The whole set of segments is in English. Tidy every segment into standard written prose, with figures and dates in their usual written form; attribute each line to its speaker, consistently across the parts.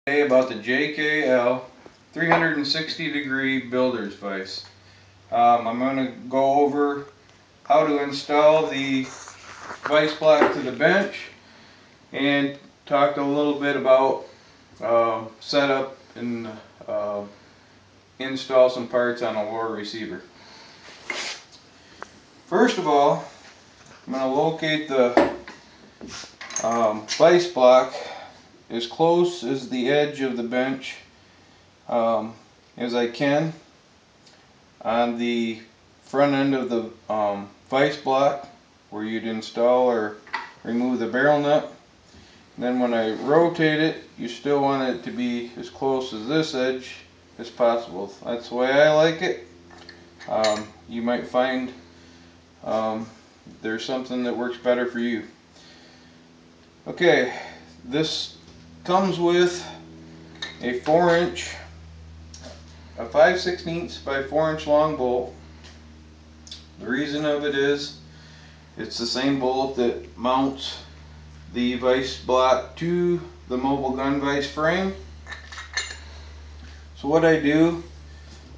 Speaker 1: Today about the JKL 360-degree builder's vise. I'm going to go over how to install the vise block to the bench and talk a little bit about setup and install some parts on a lower receiver. First of all, I'm going to locate the vise block as close as the edge of the bench as I can on the front end of the vise block where you'd install or remove the barrel nut. And then when I rotate it, you still want it to be as close as this edge as possible. That's the way I like it. You might find there's something that works better for you. Okay, this comes with a 4-inch, a 5/16 by 4-inch long bolt. The reason of it is it's the same bolt that mounts the vise block to the mobile gun vise frame. So what I do,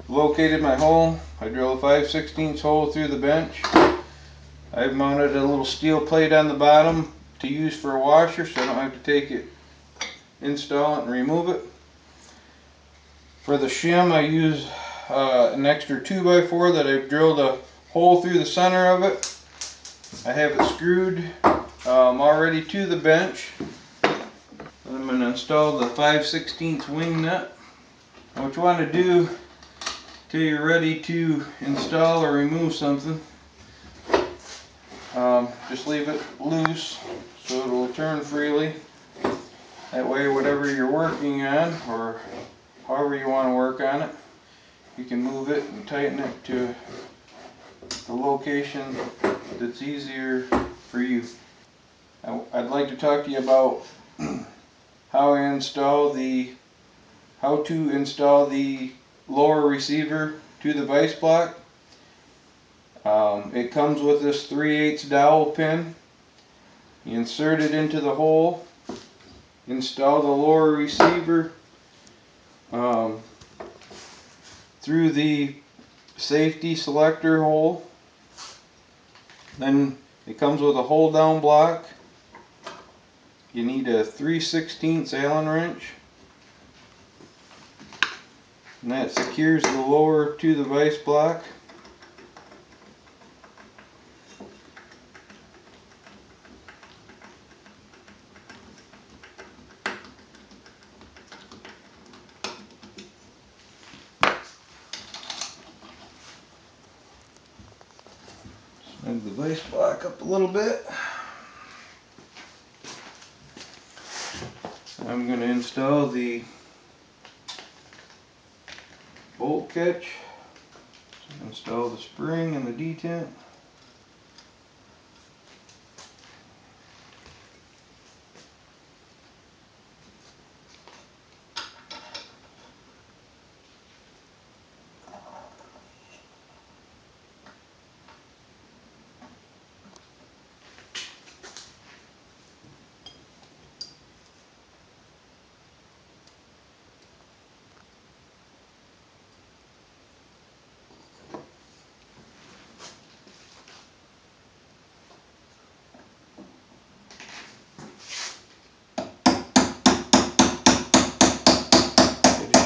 Speaker 1: located my hole, I drill a 5/16 hole through the bench. I've mounted a little steel plate on the bottom to use for a washer so I don't have to take it, install it and remove it. For the shim I use an extra 2x4 that I've drilled a hole through the center of it. I have it screwed already to the bench. I'm going to install the 5/16 wing nut. Now what you want to do till you're ready to install or remove something, just leave it loose so it will turn freely. That way whatever you're working on, or however you want to work on it, you can move it and tighten it to the location that's easier for you. I'd like to talk to you about how to install the lower receiver to the vise block. It comes with this 3/8 dowel pin. You insert it into the hole, install the lower receiver through the safety selector hole. Then it comes with a hold down block. You need a 3/16 Allen wrench, and that secures the lower to the vise block. Move the vise block up a little bit. I'm going to install the bolt catch. Install the spring and the detent.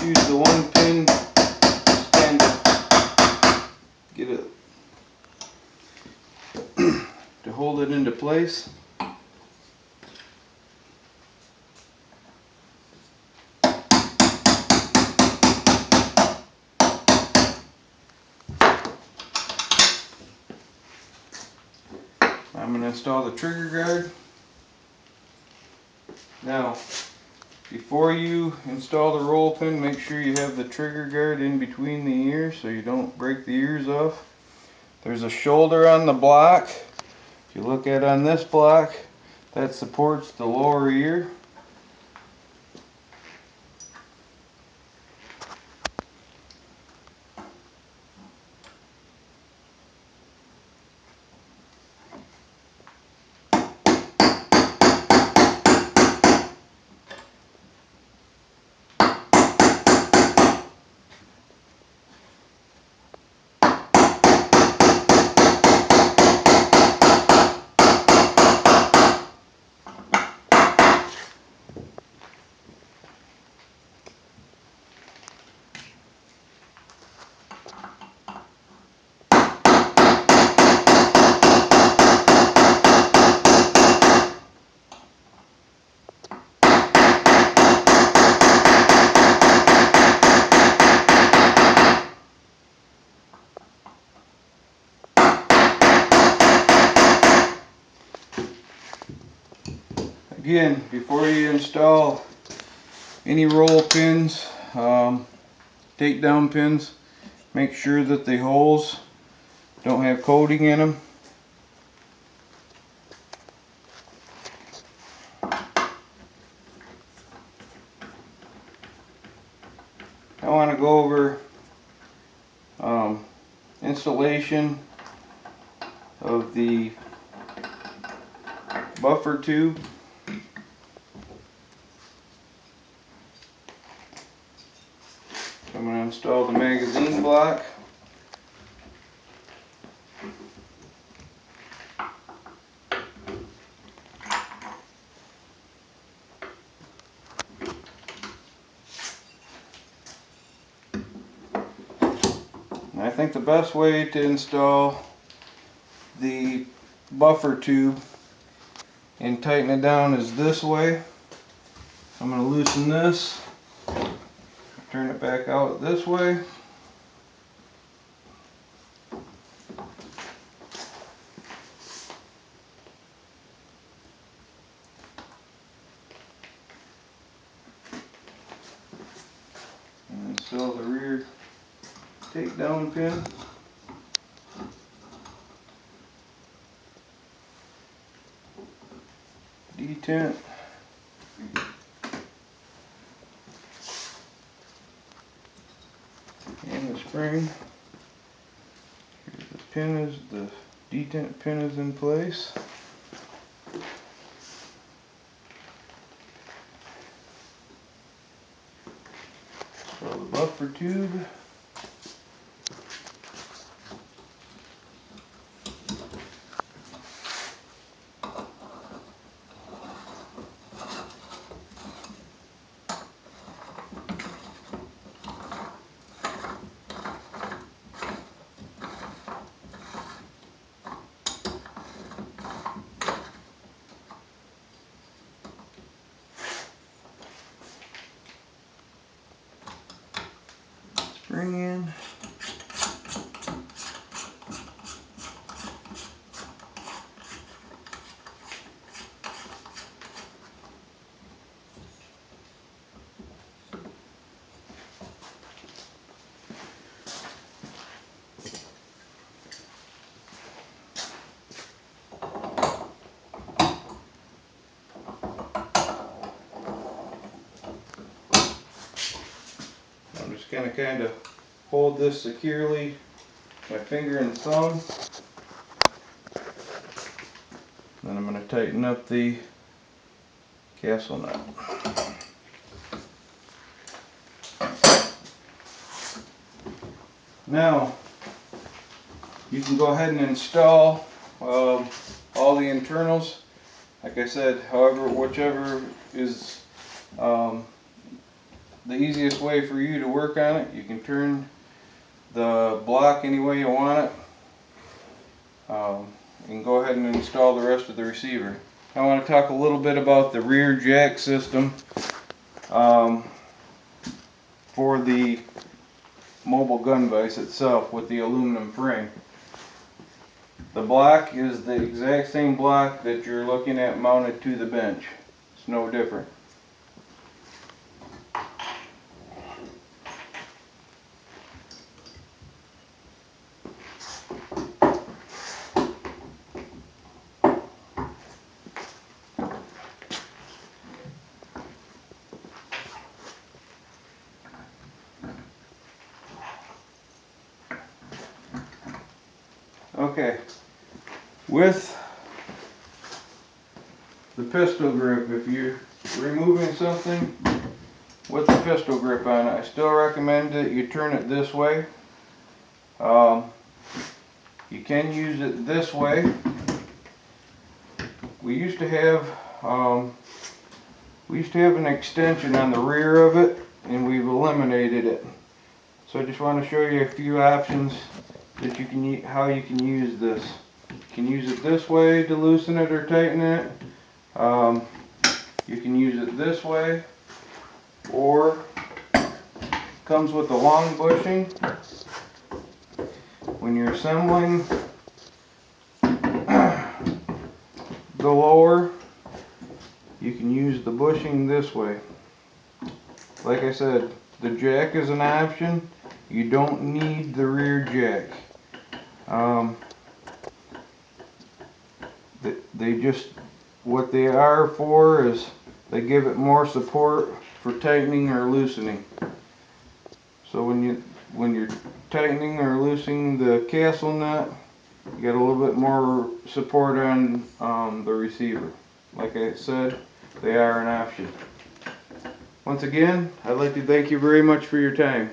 Speaker 1: Use the one pin just kind of get it to hold it into place. I'm going to install the trigger guard. Now, before you install the roll pin, make sure you have the trigger guard in between the ears so you don't break the ears off. There's a shoulder on the block. If you look at on this block, that supports the lower ear. Again, before you install any roll pins, takedown pins, make sure that the holes don't have coating in them. I want to go over installation of the buffer tube. I'm going to install the magazine block. And I think the best way to install the buffer tube and tighten it down is this way. I'm going to loosen this, turn it back out this way. And install the rear takedown pin. Detent. And the spring. Here's the pin, the detent pin is in place. Install the buffer tube. Spring in. I'm just going to kind of hold this securely, my finger and thumb. Then I'm going to tighten up the castle nut. Now, you can go ahead and install all the internals. Like I said, whichever is the easiest way for you to work on it. You can turn the block any way you want it. You can go ahead and install the rest of the receiver. I want to talk a little bit about the rear jack system for the mobile gun vise itself with the aluminum frame. The block is the exact same block that you're looking at mounted to the bench. It's no different. Okay, with the pistol grip, if you're removing something with the pistol grip on it, I still recommend that you turn it this way. You can use it this way. We used to have an extension on the rear of it, and we've eliminated it. So I just want to show you a few options that you can how you can use this. You can use it this way to loosen it or tighten it. You can use it this way, or comes with a long bushing. When you're assembling the lower, you can use the bushing this way. Like I said, the jack is an option. You don't need the rear jack. They just, what they are for is they give it more support for tightening or loosening. So when you're tightening or loosening the castle nut, you get a little bit more support on the receiver. Like I said, they are an option. Once again, I'd like to thank you very much for your time.